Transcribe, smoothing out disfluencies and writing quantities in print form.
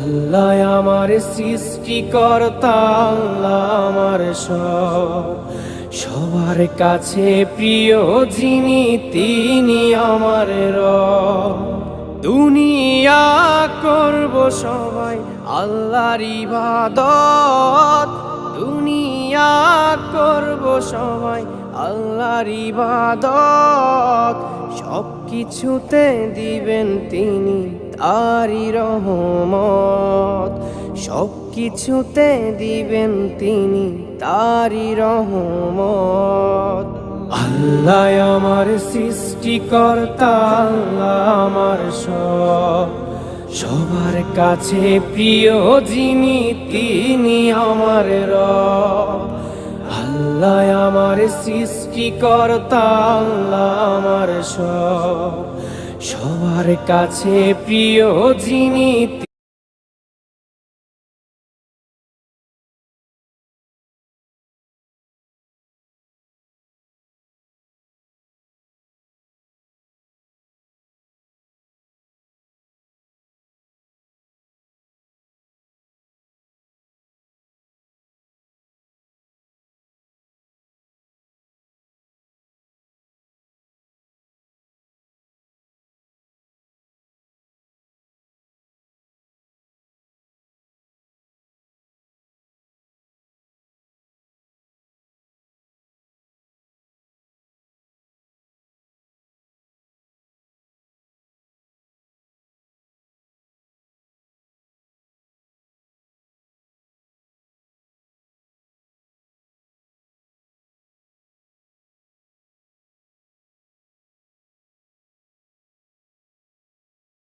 আল্লাহ আমার সৃষ্টিকর্তা, আল্লাহ আমার সব, সবার কাছে প্রিয় যিনি তিনি আমার রব। দুনিয়া করব সবাই আল্লাহর ইবাদত, দুনিয়া করব সবাই আল্লাহর ইবাদত, সব কিছুতে দিবেন তিনি তারই রহমত, সব কিছুতে দিবেন তিনি তারই রহমত। আল্লাহ আমার সৃষ্টিকর্তা, আল্লাহ আমার সব, সবার কাছে প্রিয় যিনি তিনি আমার রব। আল্লাহ আমার সৃষ্টিকর্তা, আল্লাহ আমার সব, সবার কাছে প্রিয় যিনি